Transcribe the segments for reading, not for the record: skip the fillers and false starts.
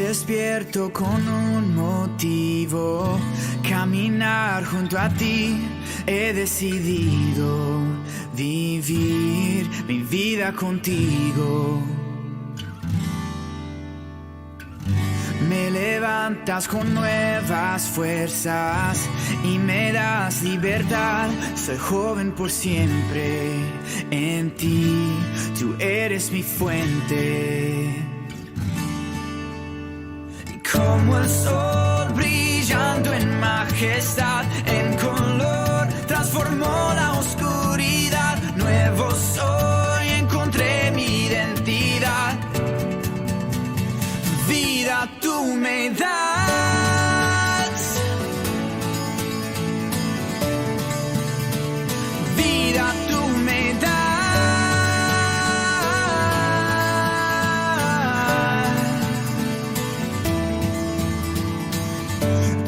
despierto con un motivo, caminar junto a ti. He decidido vivir mi vida contigo. Me levantas con nuevas fuerzas y me das libertad. Soy joven por siempre en ti, tú eres mi fuente. Y como el sol brillando en majestad, en color transformó la oscuridad. Nuevo soy, encontré mi identidad. Vida tú me das, vida tú me das.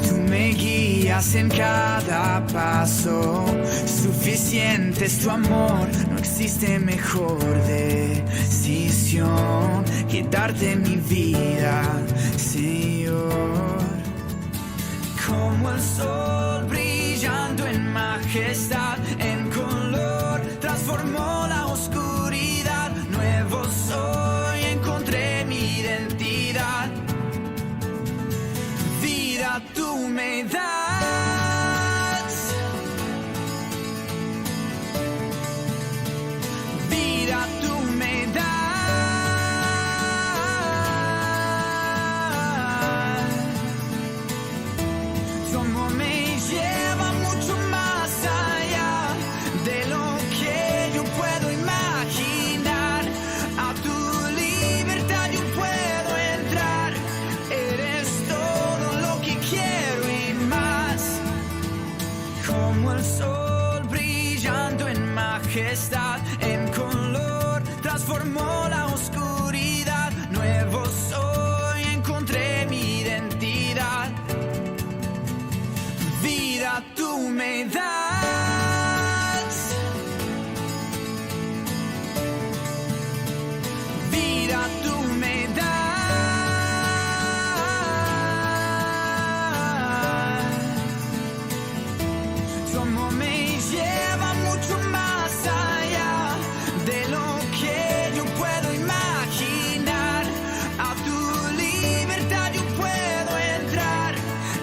Tú me guías en cada paso, suficiente es tu amor, no existe mejor decisión que darte mi vida, Señor. Como el sol brillando en majestad, en color transformó la oscuridad. Nuevo soy, encontré mi identidad. Vida tú me das. Vida tú me das. Tu amor me lleva mucho más allá de lo que yo puedo imaginar. A tu libertad yo puedo entrar. Eres todo lo que quiero y más. Como el sol brillando en majestad, en color transformó la oscuridad. Nuevo soy, encontré mi identidad. Vida tú me das. Vida tú me das. Tu amor me lleva mucho más allá de lo que yo puedo imaginar. A tu libertad yo puedo entrar.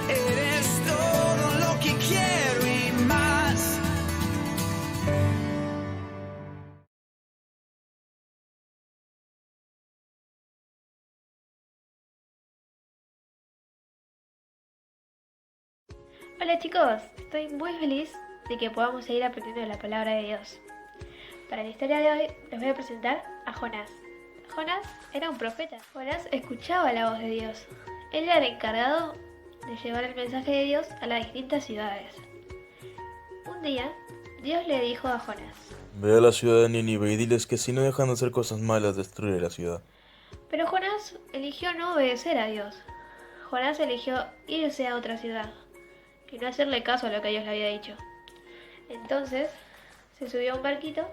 Eres todo lo que quiero y más. Hola chicos, estoy muy feliz de que podamos seguir aprendiendo de la palabra de Dios. Para la historia de hoy les voy a presentar a Jonás. Jonás era un profeta. Jonás escuchaba la voz de Dios. Él era el encargado de llevar el mensaje de Dios a las distintas ciudades. Un día, Dios le dijo a Jonás: Ve a la ciudad de Nínive y diles que si no dejan de hacer cosas malas, destruiré la ciudad. Pero Jonás eligió no obedecer a Dios. Jonás eligió irse a otra ciudad y no hacerle caso a lo que Dios le había dicho. Entonces se subió a un barquito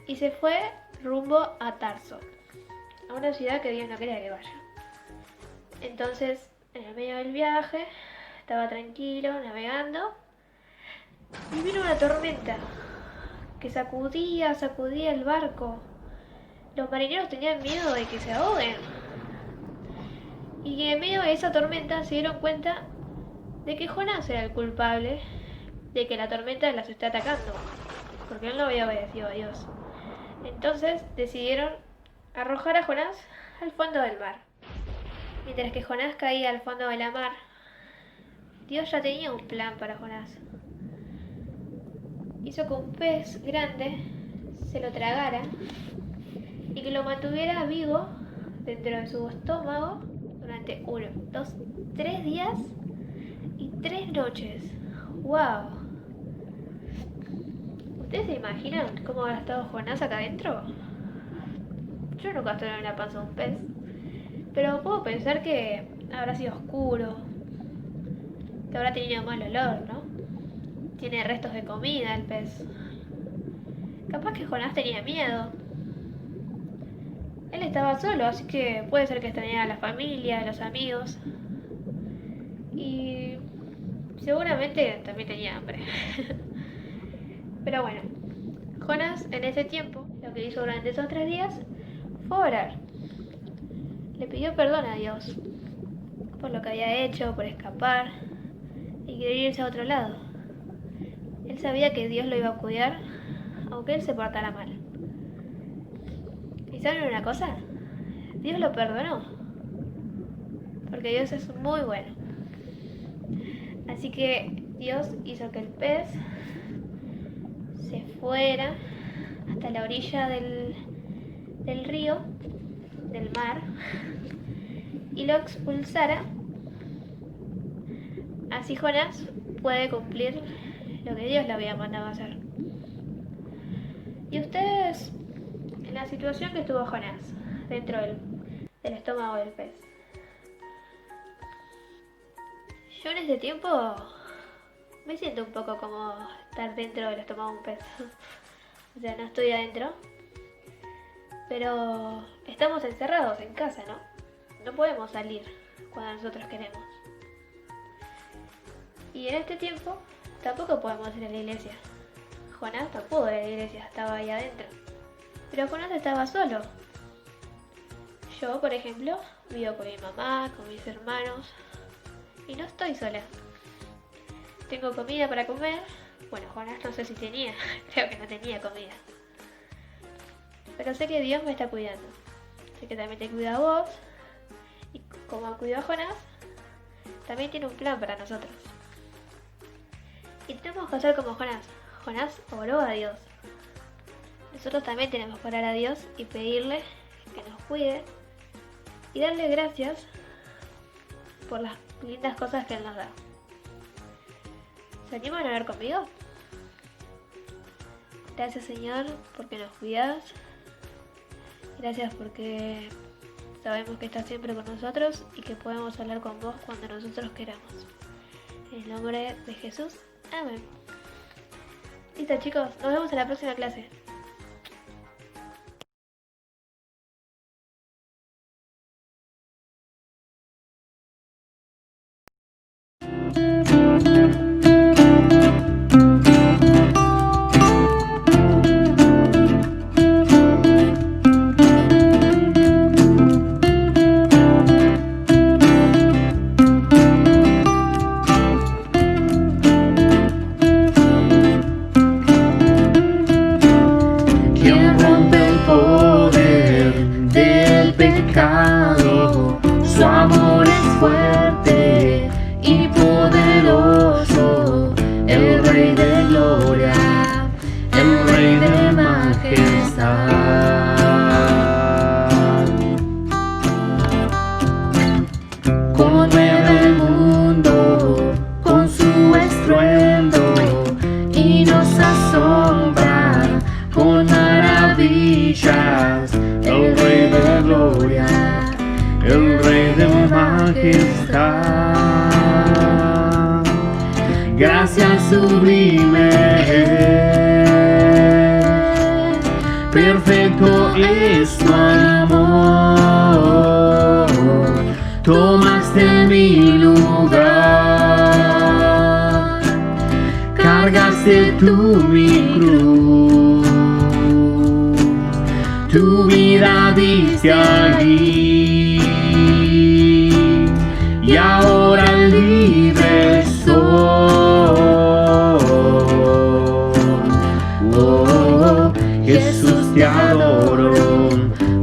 y se fue rumbo a Tarso, a una ciudad que Dios no quería que vaya. Entonces, en el medio del viaje, estaba tranquilo, navegando, y vino una tormenta que sacudía el barco. Los marineros tenían miedo de que se ahoguen. Y en medio de esa tormenta se dieron cuenta de que Jonás era el culpable de que la tormenta las esté atacando, porque él no había obedecido a Dios. Entonces decidieron arrojar a Jonás al fondo del mar. Mientras que Jonás caía al fondo de la mar, Dios ya tenía un plan para Jonás. Hizo que un pez grande se lo tragara y que lo mantuviera vivo dentro de su estómago durante 1, 2, 3 días y 3 noches. ¡Wow! ¿Ustedes se imaginan cómo habrá estado Jonás acá adentro? Yo nunca estuve en la panza de un pez, pero puedo pensar que habrá sido oscuro, que habrá tenido mal olor, ¿no? Tiene restos de comida el pez. Capaz que Jonás tenía miedo. él estaba solo, así que puede ser que extrañara a la familia, a los amigos. Y seguramente también tenía hambre. Pero bueno, Jonás en ese tiempo, lo que hizo durante esos 3 días fue orar. Le pidió perdón a Dios por lo que había hecho, por escapar y querer irse a otro lado. Él sabía que Dios lo iba a cuidar, aunque él se portara mal. ¿Y saben una cosa? Dios lo perdonó, porque Dios es muy bueno. Así que Dios hizo que el pez se fuera hasta la orilla del río, del mar, y lo expulsara. Así Jonás puede cumplir lo que Dios le había mandado a hacer. Y ustedes, en la situación que estuvo Jonás, dentro del estómago del pez. Yo en este tiempo me siento un poco como estar dentro del estómago de un pez. O sea, no estoy adentro, pero estamos encerrados en casa, ¿no? No podemos salir cuando nosotros queremos. Y en este tiempo tampoco podemos ir a la iglesia. Jonás no pudo ir a la iglesia, estaba ahí adentro. Pero Jonás estaba solo. Yo, por ejemplo, vivo con mi mamá, con mis hermanos, y no estoy sola. Tengo comida para comer. Bueno, Jonás no sé si tenía, creo que no tenía comida. Pero sé que Dios me está cuidando. Sé que también te cuida a vos. Y como cuidó a Jonás, también tiene un plan para nosotros. Y tenemos que hacer como Jonás. Jonás oró a Dios. Nosotros también tenemos que orar a Dios y pedirle que nos cuide y darle gracias por las lindas cosas que Él nos da. ¿Se animan a orar conmigo? Gracias, Señor, porque nos cuidas. Gracias porque sabemos que estás siempre con nosotros y que podemos hablar con vos cuando nosotros queramos. En el nombre de Jesús. Amén. Listo, chicos, nos vemos en la próxima clase. Quien rompe el poder del pecado, su amor es fuerte y poderoso, el Rey de gloria, el Rey de majestad. Conmueve el mundo con su estruendo y nos asombra con maravillas, el Rey de gloria, el Rey de majestad. Gracias sublime, perfecto es tu amor, tomaste mi lugar, cargaste tú mi cruz, tu vida diste allí, y ahora libre soy. Oh, Jesús, te adoro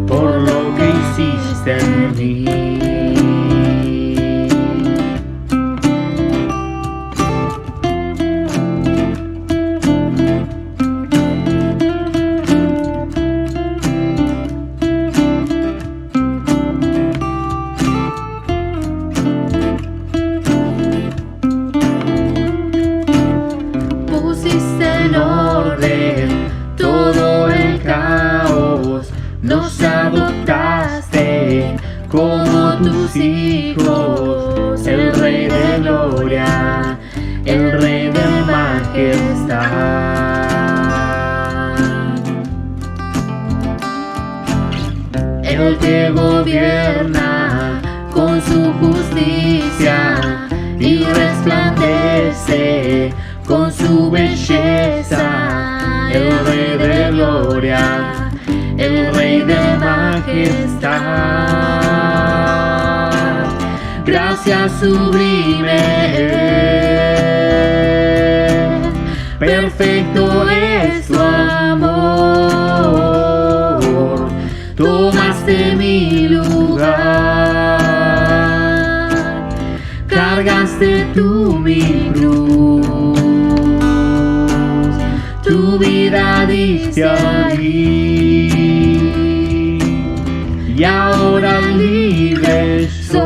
por lo que hiciste en mí. que gobierna con su justicia y resplandece con su belleza, el Rey de gloria, el Rey de majestad. Gracias sublime, perfecto es tu amor, tomaste mi lugar, cargaste tú mi cruz, tu vida diste allí, y ahora libre soy.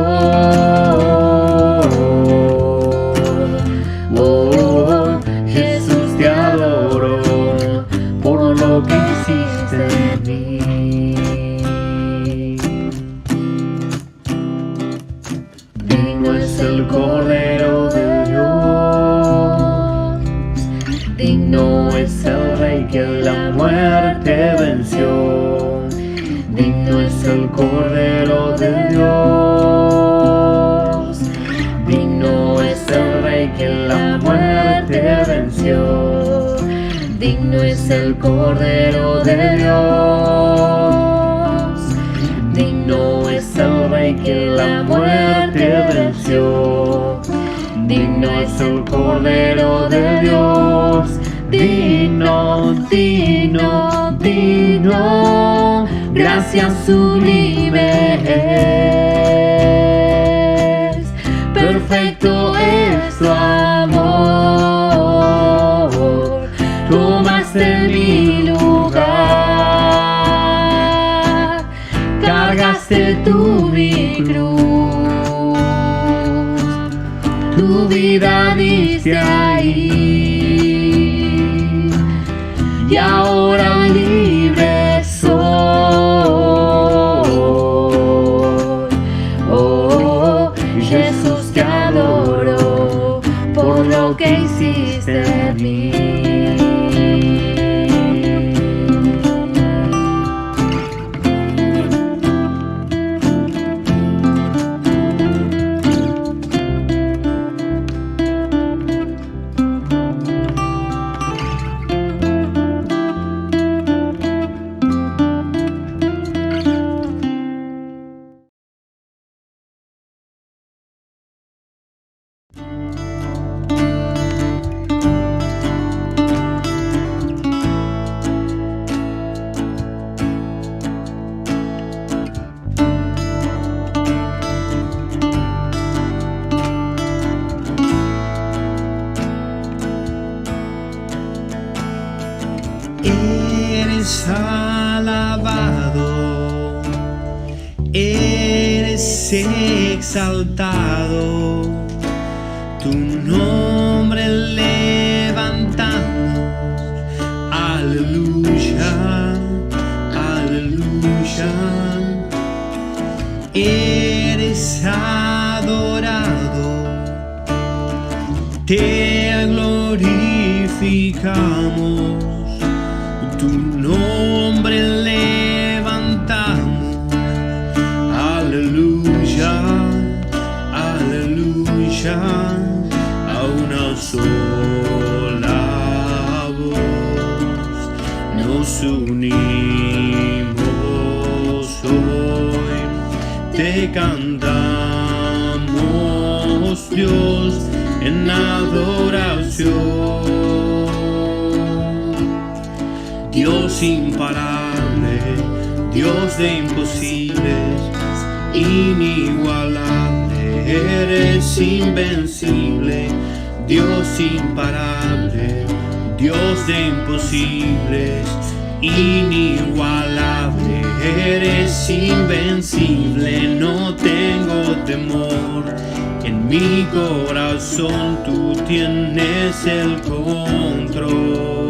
Oh, Jesús, te adoro por lo que hiciste en mí. Digno es el Cordero de Dios, digno es el Rey que la muerte venció. Digno es el Cordero de Dios, digno es el Rey que la muerte venció. Digno es el Cordero de Dios, digno es el Rey que la muerte venció. Digno es el Cordero de Dios, digno, digno, digno. Gracias sublime es, perfecto es tu amor, tomaste mi lugar, cargaste tú mi cruz, tu vida diste ahí, y ahora libre soy. Oh, Jesús, te adoro por lo que hiciste en mí. Eres alabado, eres exaltado, tu nombre levantamos. Aleluya, aleluya. Eres adorado, te glorificamos. Tu nombre levantamos, aleluya, aleluya, a una sola voz nos unimos hoy, te cantamos Dios en adoración. Dios imparable, Dios de imposibles, inigualable, eres invencible. Dios imparable, Dios de imposibles, inigualable, eres invencible. No tengo temor, en mi corazón tú tienes el control.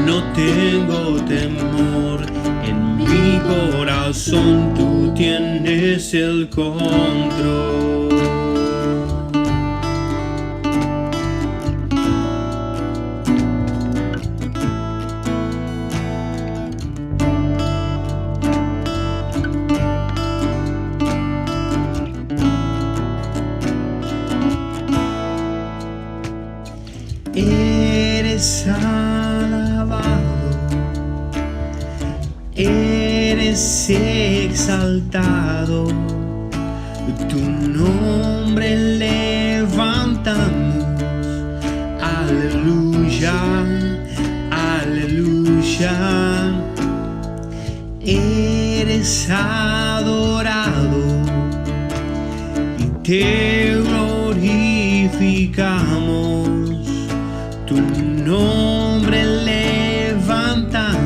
No tengo temor, en mi corazón tú tienes el control. Eres alabado, eres exaltado, tu nombre levantamos. Aleluya, aleluya. Eres adorado y te glorificamos. Tu nombre levantamos.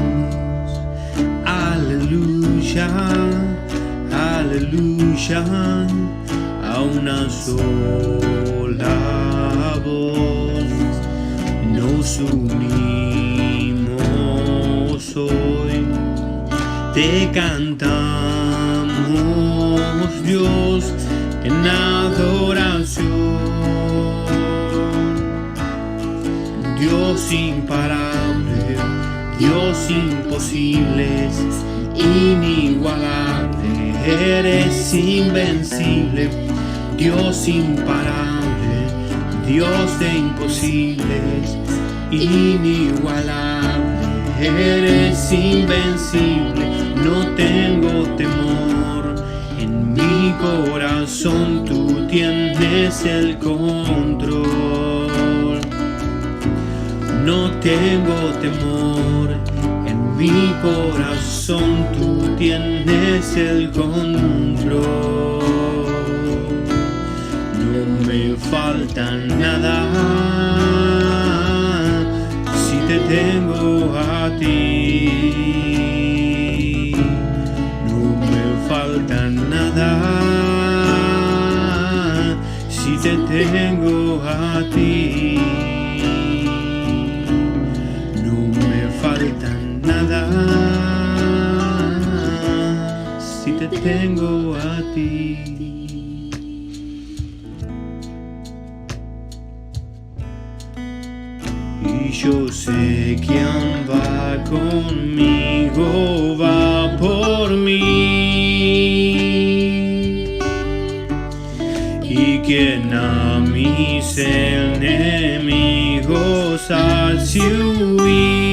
Aleluya, aleluya. A una sola voz nos unimos hoy. Te cantamos, Dios, en adoración. Dios imparable, Dios imposible, inigualable, eres invencible. Dios imparable, Dios de imposibles, inigualable, eres invencible. No tengo temor, en mi corazón tú tienes el control. No tengo temor, en mi corazón tú tienes el control. No me falta nada si te tengo a ti. No me falta nada si te tengo a ti. No me falta nada si te tengo a ti. Y yo sé quién va conmigo, va por mí. Y quien a mis enemigos hace huir.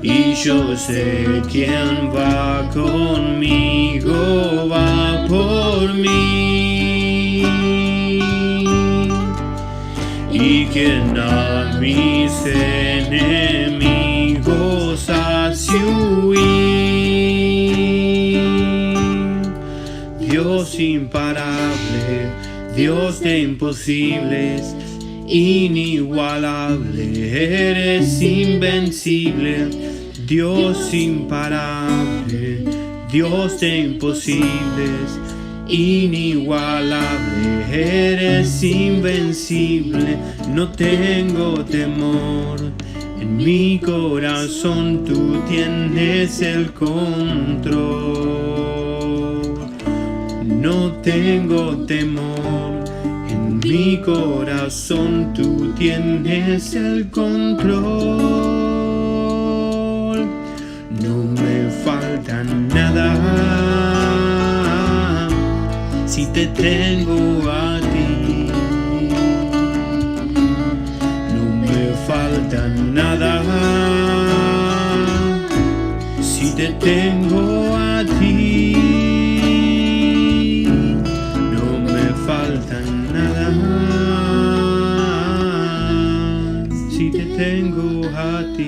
Y yo sé quién va conmigo, va por mí. Y quien a mis enemigos hace huir. Dios imparable, Dios de imposibles, inigualable, eres invencible. Dios imparable, Dios de imposibles, inigualable, eres invencible. No tengo temor, en mi corazón tú tienes el control. No tengo temor, en mi corazón tú tienes el control. No me falta nada si te tengo a ti. No me falta nada si te tengo a ti. No me falta nada si te tengo a ti.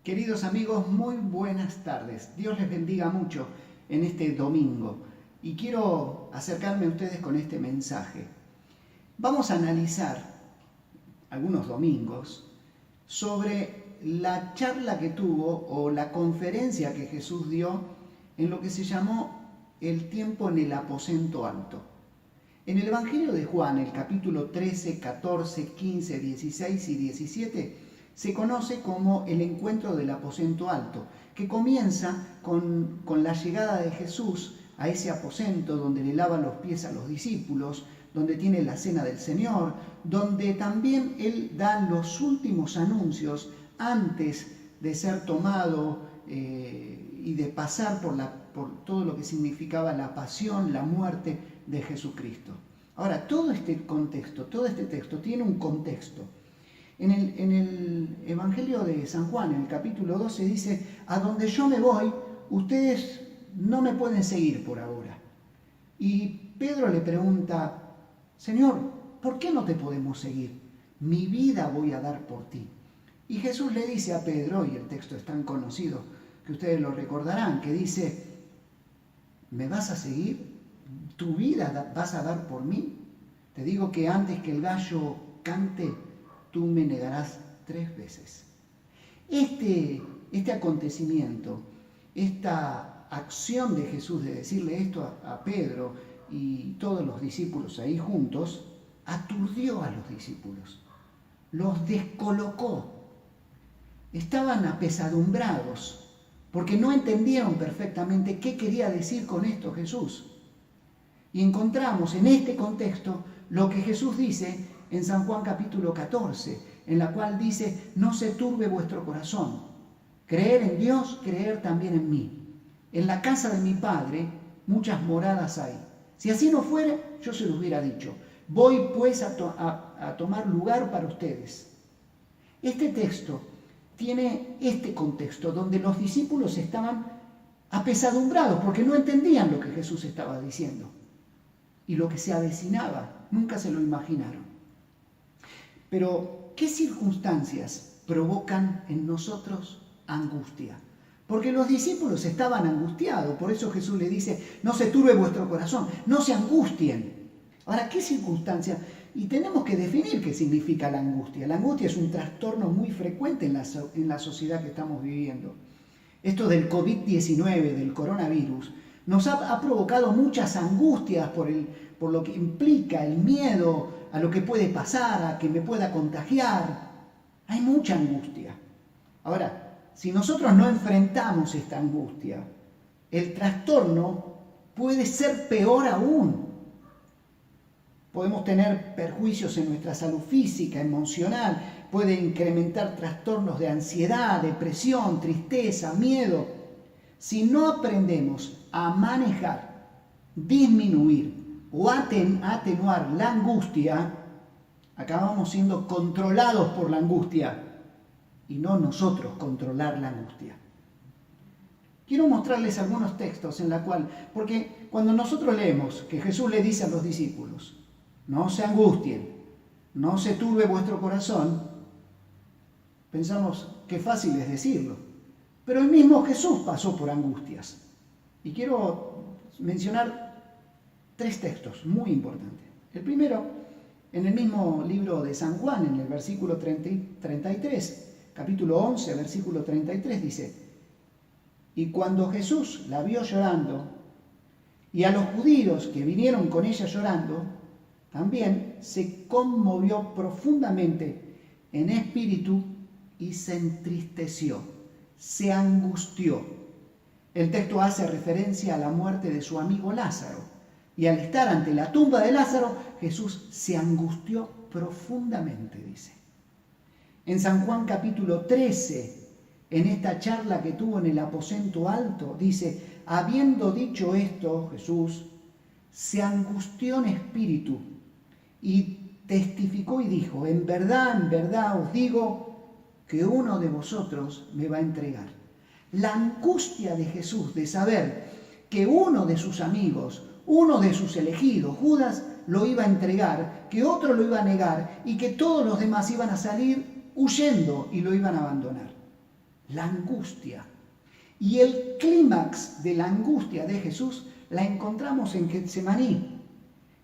Queridos amigos, muy buenas tardes. Dios les bendiga mucho en este domingo. Y quiero acercarme a ustedes con este mensaje. Vamos a analizar algunos domingos sobre la charla que tuvo o la conferencia que Jesús dio en lo que se llamó el tiempo en el aposento alto. En el Evangelio de Juan, el capítulo 13, 14, 15, 16 y 17, se conoce como el encuentro del aposento alto, que comienza con la llegada de Jesús a ese aposento donde le lava los pies a los discípulos, donde tiene la cena del Señor, donde también Él da los últimos anuncios antes de ser tomado y de pasar por todo lo que significaba la pasión, la muerte de Jesucristo. Ahora, todo este contexto, todo este texto tiene un contexto. En el Evangelio de San Juan, en el capítulo 12, dice: a donde yo me voy, ustedes no me pueden seguir por ahora. Y Pedro le pregunta: Señor, ¿por qué no te podemos seguir? Mi vida voy a dar por ti. Y Jesús le dice a Pedro, y el texto es tan conocido que ustedes lo recordarán, que dice: ¿me vas a seguir? ¿Tu vida vas a dar por mí? Te digo que antes que el gallo cante, tú me negarás 3 veces. Este acontecimiento, esta acción de Jesús de decirle esto a Pedro y todos los discípulos ahí juntos, aturdió a los discípulos, los descolocó. Estaban apesadumbrados porque no entendieron perfectamente qué quería decir con esto Jesús. Y encontramos en este contexto lo que Jesús dice en San Juan capítulo 14, en la cual dice: no se turbe vuestro corazón, creer en Dios, creer también en mí. En la casa de mi Padre muchas moradas hay. Si así no fuera, yo se lo hubiera dicho. Voy pues a tomar lugar para ustedes. Este texto tiene este contexto donde los discípulos estaban apesadumbrados porque no entendían lo que Jesús estaba diciendo y lo que se avecinaba. Nunca se lo imaginaron. Pero, ¿qué circunstancias provocan en nosotros angustia? Porque los discípulos estaban angustiados, por eso Jesús le dice: no se turbe vuestro corazón, no se angustien. Ahora, ¿qué circunstancia? Y tenemos que definir qué significa la angustia. La angustia es un trastorno muy frecuente en la sociedad que estamos viviendo. Esto del COVID-19, del coronavirus, nos ha provocado muchas angustias por lo que implica el miedo a lo que puede pasar, a que me pueda contagiar. Hay mucha angustia. Ahora, si nosotros no enfrentamos esta angustia, el trastorno puede ser peor aún. Podemos tener perjuicios en nuestra salud física, emocional, puede incrementar trastornos de ansiedad, depresión, tristeza, miedo. Si no aprendemos a manejar, disminuir o atenuar la angustia, acabamos siendo controlados por la angustia y no nosotros controlar la angustia. Quiero mostrarles algunos textos en la cual, porque cuando nosotros leemos que Jesús le dice a los discípulos: no se angustien, no se turbe vuestro corazón, pensamos que fácil es decirlo, pero el mismo Jesús pasó por angustias. Y quiero mencionar 3 textos muy importantes. El primero, en el mismo libro de San Juan, en el versículo 33, capítulo 11, versículo 33, dice: y cuando Jesús la vio llorando, y a los judíos que vinieron con ella llorando, también se conmovió profundamente en espíritu y se entristeció, se angustió. El texto hace referencia a la muerte de su amigo Lázaro. Y al estar ante la tumba de Lázaro, Jesús se angustió profundamente, dice. En San Juan capítulo 13, en esta charla que tuvo en el aposento alto, dice: habiendo dicho esto, Jesús se angustió en espíritu y testificó y dijo: en verdad os digo que uno de vosotros me va a entregar. La angustia de Jesús de saber que uno de sus amigos, uno de sus elegidos, Judas, lo iba a entregar, que otro lo iba a negar y que todos los demás iban a salir huyendo y lo iban a abandonar. La angustia. Y el clímax de la angustia de Jesús la encontramos en Getsemaní,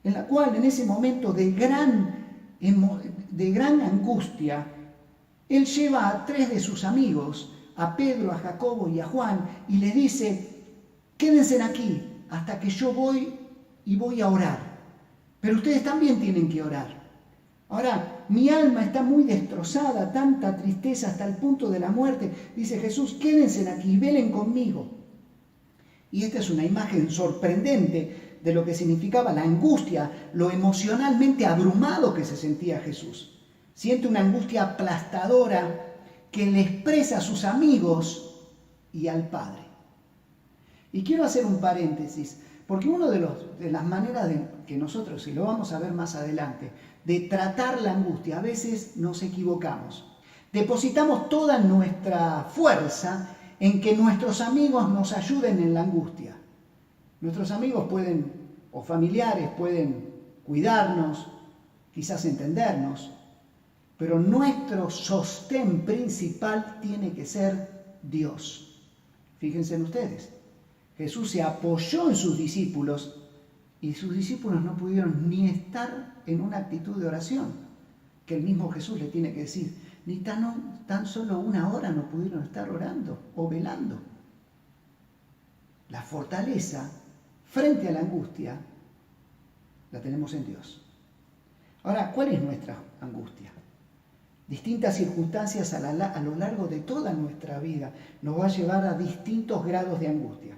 en la cual en ese momento de gran angustia, Él lleva a 3 de sus amigos, a Pedro, a Jacobo y a Juan, y les dice: quédense aquí hasta que yo voy a orar. Pero ustedes también tienen que orar. Ahora, mi alma está muy destrozada, tanta tristeza hasta el punto de la muerte. Dice Jesús, quédense aquí, velen conmigo. Y esta es una imagen sorprendente de lo que significaba la angustia, lo emocionalmente abrumado que se sentía Jesús. Siente una angustia aplastadora que le expresa a sus amigos y al Padre. Y quiero hacer un paréntesis, porque una de las maneras que nosotros, y lo vamos a ver más adelante, de tratar la angustia, a veces nos equivocamos. Depositamos toda nuestra fuerza en que nuestros amigos nos ayuden en la angustia. Nuestros amigos pueden, o familiares pueden cuidarnos, quizás entendernos, pero nuestro sostén principal tiene que ser Dios. Fíjense en ustedes, Jesús se apoyó en sus discípulos y sus discípulos no pudieron ni estar en una actitud de oración, que el mismo Jesús le tiene que decir, ni tan solo una hora no pudieron estar orando o velando. La fortaleza frente a la angustia la tenemos en Dios. Ahora, ¿cuál es nuestra angustia? Distintas circunstancias a lo largo de toda nuestra vida nos va a llevar a distintos grados de angustia.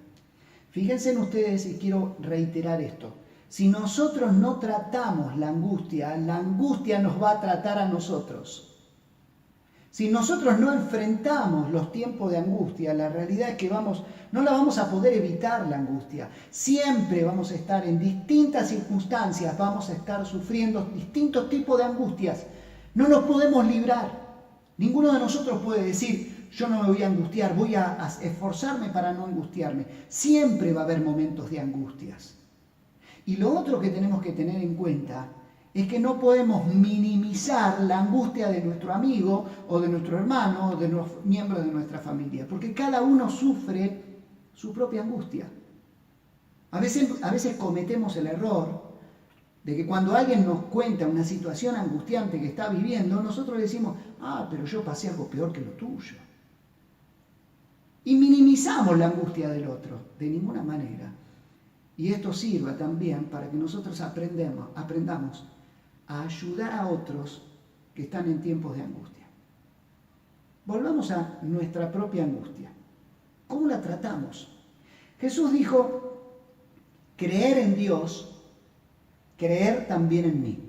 Fíjense en ustedes, y quiero reiterar esto, si nosotros no tratamos la angustia nos va a tratar a nosotros. Si nosotros no enfrentamos los tiempos de angustia, la realidad es que no la vamos a poder evitar la angustia. Siempre vamos a estar en distintas circunstancias, vamos a estar sufriendo distintos tipos de angustias. No nos podemos librar. Ninguno de nosotros puede decir, yo no me voy a angustiar, voy a esforzarme para no angustiarme. Siempre va a haber momentos de angustias. Y lo otro que tenemos que tener en cuenta es que no podemos minimizar la angustia de nuestro amigo o de nuestro hermano o de los miembros de nuestra familia, porque cada uno sufre su propia angustia. A veces cometemos el error de que cuando alguien nos cuenta una situación angustiante que está viviendo, nosotros le decimos, pero yo pasé algo peor que lo tuyo. Y minimizamos la angustia del otro, de ninguna manera. Y esto sirva también para que nosotros aprendamos a ayudar a otros que están en tiempos de angustia. Volvamos a nuestra propia angustia. ¿Cómo la tratamos? Jesús dijo, creer en Dios, creer también en mí.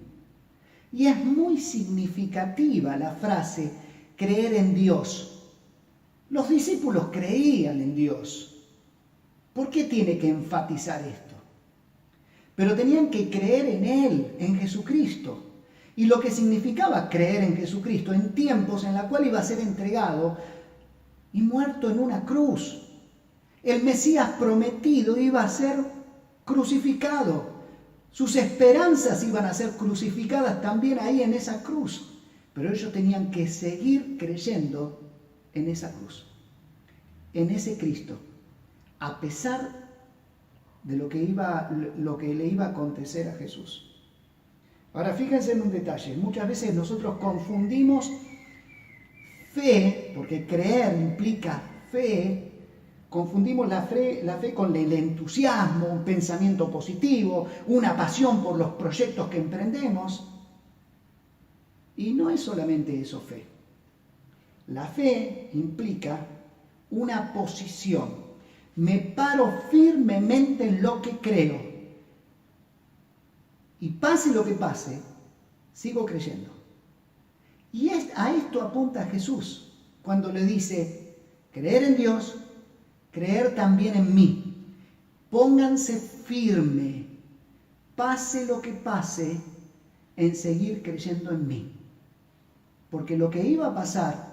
Y es muy significativa la frase, creer en Dios. Los discípulos creían en Dios. ¿Por qué tiene que enfatizar esto? Pero tenían que creer en Él, en Jesucristo. Y lo que significaba creer en Jesucristo en tiempos en los cuales iba a ser entregado y muerto en una cruz. El Mesías prometido iba a ser crucificado. Sus esperanzas iban a ser crucificadas también ahí en esa cruz. Pero ellos tenían que seguir creyendo en esa cruz, en ese Cristo, a pesar de lo que le iba a acontecer a Jesús. Ahora fíjense en un detalle, muchas veces nosotros confundimos fe, porque creer implica fe, confundimos la fe con el entusiasmo, un pensamiento positivo, una pasión por los proyectos que emprendemos, y no es solamente eso fe. La fe implica una posición. Me paro firmemente en lo que creo. Y pase lo que pase, sigo creyendo. Y a esto apunta Jesús cuando le dice, creer en Dios, creer también en mí. Pónganse firme, pase lo que pase, en seguir creyendo en mí. Porque lo que iba a pasar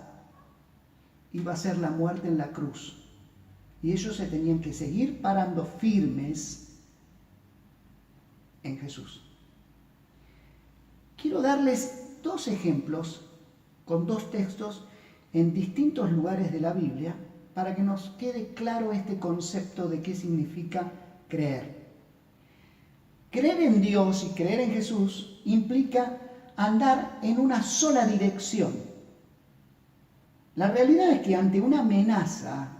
iba a ser la muerte en la cruz. Y ellos se tenían que seguir parando firmes en Jesús. Quiero darles 2 ejemplos con 2 textos en distintos lugares de la Biblia para que nos quede claro este concepto de qué significa creer. Creer en Dios y creer en Jesús implica andar en una sola dirección. La realidad es que ante una amenaza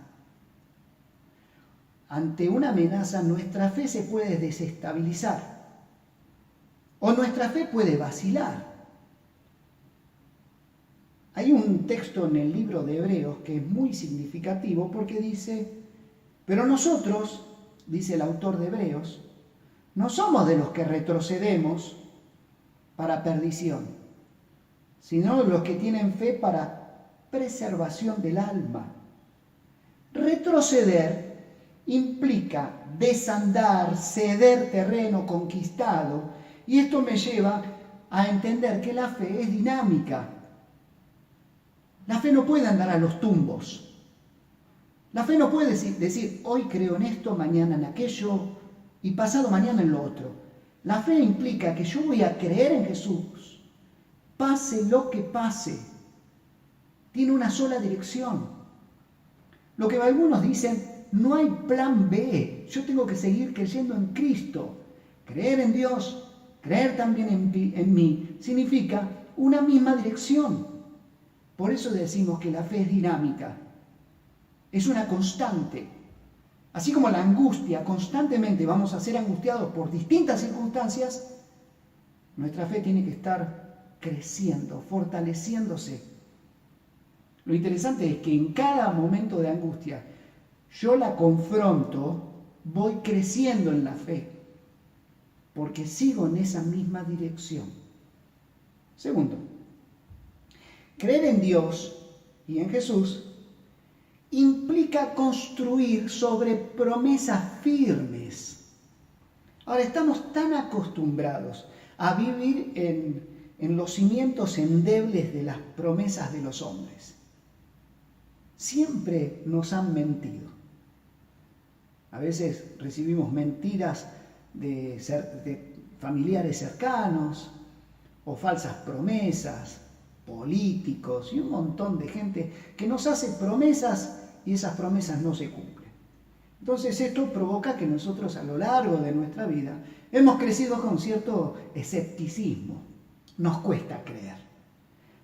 nuestra fe se puede desestabilizar. o nuestra fe puede vacilar. Hay un texto en el libro de Hebreos que es muy significativo porque dice, pero nosotros, dice el autor de Hebreos, no somos de los que retrocedemos para perdición, sino de los que tienen fe para preservación del alma. Retroceder implica desandar, ceder terreno conquistado, y esto me lleva a entender que la fe es dinámica. La fe no puede andar a los tumbos. La fe no puede decir, hoy creo en esto, mañana en aquello y pasado mañana en lo otro. La fe implica que yo voy a creer en Jesús, pase lo que pase. Tiene una sola dirección. Lo que algunos dicen, no hay plan B. Yo tengo que seguir creyendo en Cristo. Creer en Dios, creer también en mí, significa una misma dirección. Por eso decimos que la fe es dinámica. Es una constante. Así como la angustia, constantemente vamos a ser angustiados por distintas circunstancias, nuestra fe tiene que estar creciendo, fortaleciéndose. Lo interesante es que en cada momento de angustia yo la confronto, voy creciendo en la fe, porque sigo en esa misma dirección. Segundo, creer en Dios y en Jesús implica construir sobre promesas firmes. Ahora, estamos tan acostumbrados a vivir en los cimientos endebles de las promesas de los hombres. Siempre nos han mentido. A veces recibimos mentiras de familiares cercanos o falsas promesas, políticos y un montón de gente que nos hace promesas y esas promesas no se cumplen. Entonces esto provoca que nosotros a lo largo de nuestra vida hemos crecido con cierto escepticismo. Nos cuesta creer.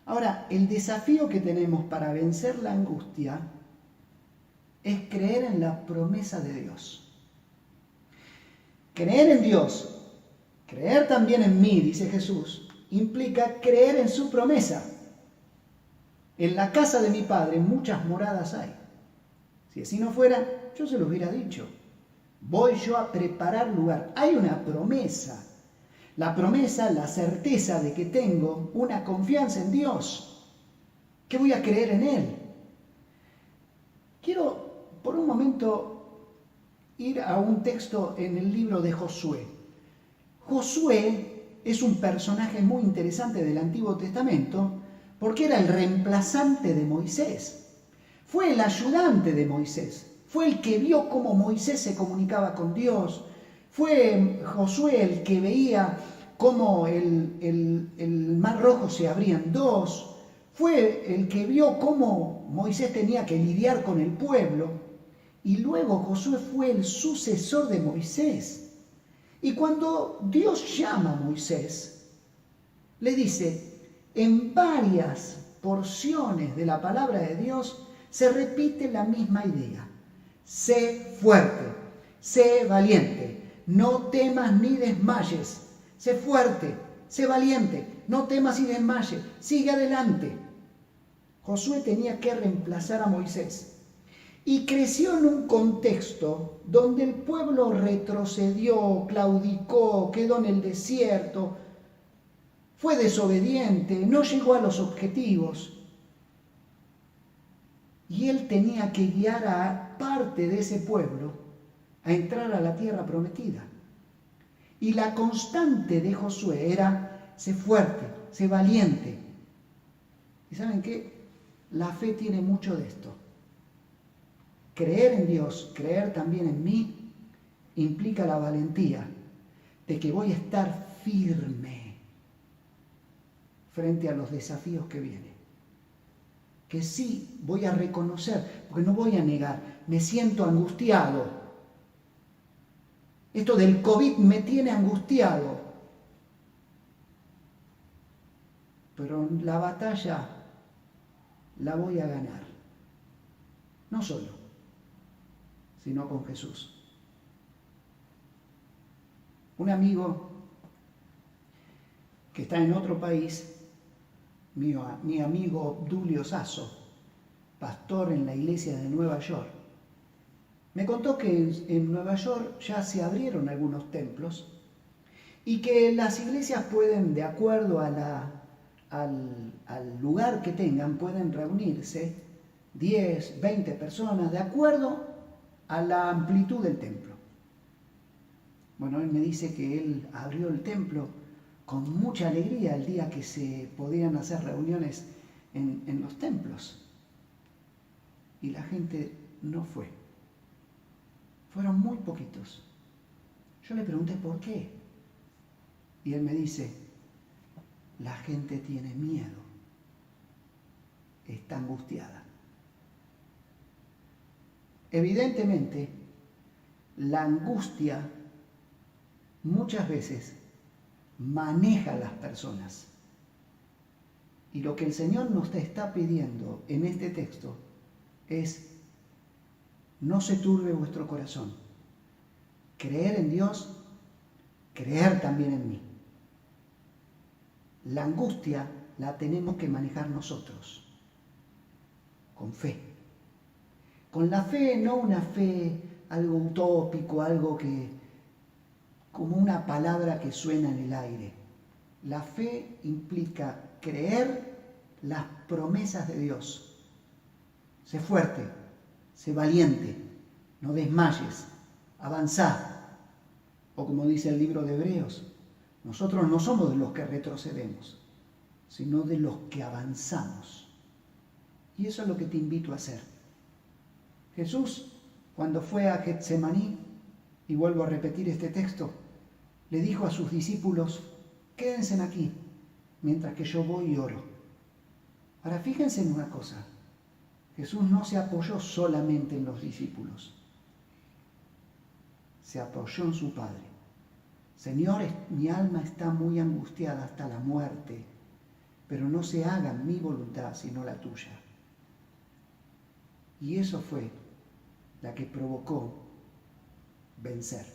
Ahora, el desafío que tenemos para vencer la angustia es creer en la promesa de Dios. Creer en Dios, creer también en mí, dice Jesús, implica creer en su promesa. En la casa de mi Padre muchas moradas hay. Si así no fuera, yo se lo hubiera dicho. Voy yo a preparar lugar. Hay una promesa. La promesa, la certeza de que tengo una confianza en Dios, que voy a creer en Él. Quiero por un momento ir a un texto en el libro de Josué. Josué es un personaje muy interesante del Antiguo Testamento porque era el reemplazante de Moisés. Fue el ayudante de Moisés. Fue el que vio cómo Moisés se comunicaba con Dios. Fue Josué el que veía cómo el mar rojo se abría en dos. Fue el que vio cómo Moisés tenía que lidiar con el pueblo. Y luego Josué fue el sucesor de Moisés. Y cuando Dios llama a Moisés, le dice, en varias porciones de la palabra de Dios se repite la misma idea. Sé fuerte, sé valiente, no temas ni desmayes. Sé fuerte, sé valiente, no temas y desmayes, sigue adelante. Josué tenía que reemplazar a Moisés. Y creció en un contexto donde el pueblo retrocedió, claudicó, quedó en el desierto, fue desobediente, no llegó a los objetivos. Y él tenía que guiar a parte de ese pueblo a entrar a la tierra prometida. Y la constante de Josué era, sé fuerte, sé valiente. ¿Y saben qué? La fe tiene mucho de esto. Creer en Dios, creer también en mí, implica la valentía de que voy a estar firme frente a los desafíos que vienen. Que sí voy a reconocer, porque no voy a negar, me siento angustiado. Esto del COVID me tiene angustiado. Pero la batalla la voy a ganar. No solo, sino con Jesús. Un amigo que está en otro país, mi amigo Dulio Sasso, pastor en la iglesia de Nueva York, me contó que en Nueva York ya se abrieron algunos templos y que las iglesias pueden, de acuerdo a al lugar que tengan, pueden reunirse 10, 20 personas, de acuerdo a la amplitud del templo. Bueno, él me dice que él abrió el templo con mucha alegría el día que se podían hacer reuniones en los templos. Y la gente no fue. Fueron muy poquitos. Yo le pregunté por qué. Y él me dice, la gente tiene miedo. Está angustiada. Evidentemente, la angustia muchas veces maneja a las personas. Y lo que el Señor nos está pidiendo en este texto es: no se turbe vuestro corazón. Creer en Dios, creer también en mí. La angustia la tenemos que manejar nosotros, con fe. Con la fe, no una fe, algo utópico, algo que, como una palabra que suena en el aire. La fe implica creer las promesas de Dios. Sé fuerte, sé valiente, no desmayes, avanzá. O como dice el libro de Hebreos, nosotros no somos de los que retrocedemos, sino de los que avanzamos. Y eso es lo que te invito a hacer. Jesús, cuando fue a Getsemaní, y vuelvo a repetir este texto, le dijo a sus discípulos: quédense aquí, mientras que yo voy y oro. Ahora, fíjense en una cosa. Jesús no se apoyó solamente en los discípulos. Se apoyó en su Padre. Señor, mi alma está muy angustiada hasta la muerte, pero no se haga mi voluntad sino la tuya. Y eso fue la que provocó vencer.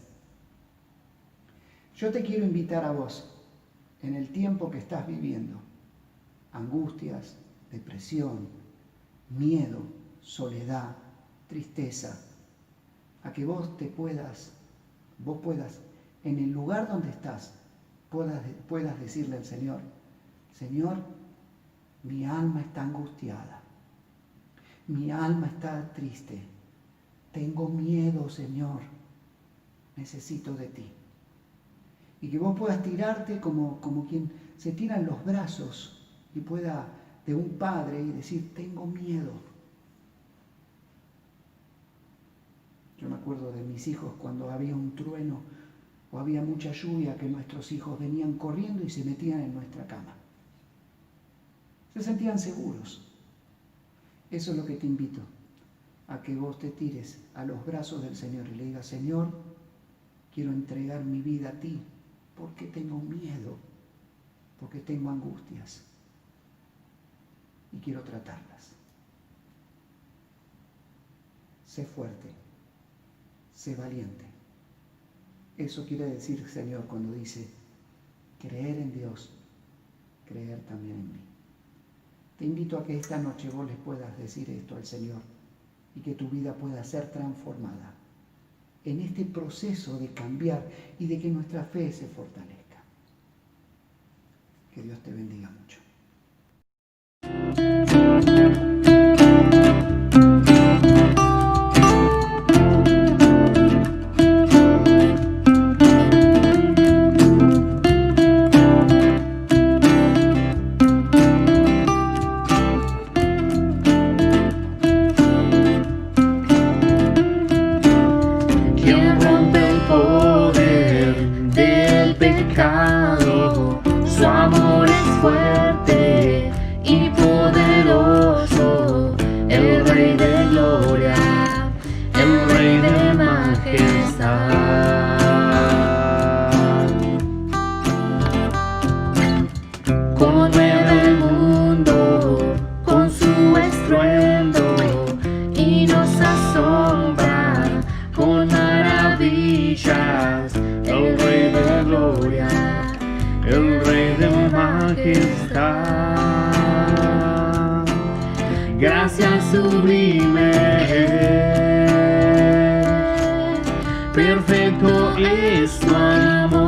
Yo te quiero invitar a vos, en el tiempo que estás viviendo, angustias, depresión, miedo, soledad, tristeza, a que vos puedas, en el lugar donde estás, puedas decirle al Señor: Señor, mi alma está angustiada, mi alma está triste, tengo miedo, Señor, necesito de ti. Y que vos puedas tirarte como quien se tira en los brazos y pueda de un padre y decir: tengo miedo. Yo me acuerdo de mis hijos cuando había un trueno o había mucha lluvia, que nuestros hijos venían corriendo y se metían en nuestra cama. Se sentían seguros. Eso es lo que te invito, a que vos te tires a los brazos del Señor y le digas: Señor, quiero entregar mi vida a ti, porque tengo miedo, porque tengo angustias y quiero tratarlas. Sé fuerte, sé valiente. Eso quiere decir, Señor, cuando dice creer en Dios, creer también en mí. Te invito a que esta noche vos les puedas decir esto al Señor y que tu vida pueda ser transformada en este proceso de cambiar y de que nuestra fe se fortalezca. Que Dios te bendiga mucho. Su amor es fuerte. majestad. Gracias sublime, perfecto es tu amor,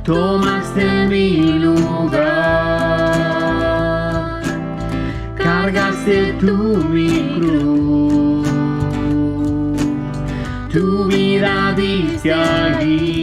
tomaste mi lugar, cargaste tú mi cruz, tu vida diste allí.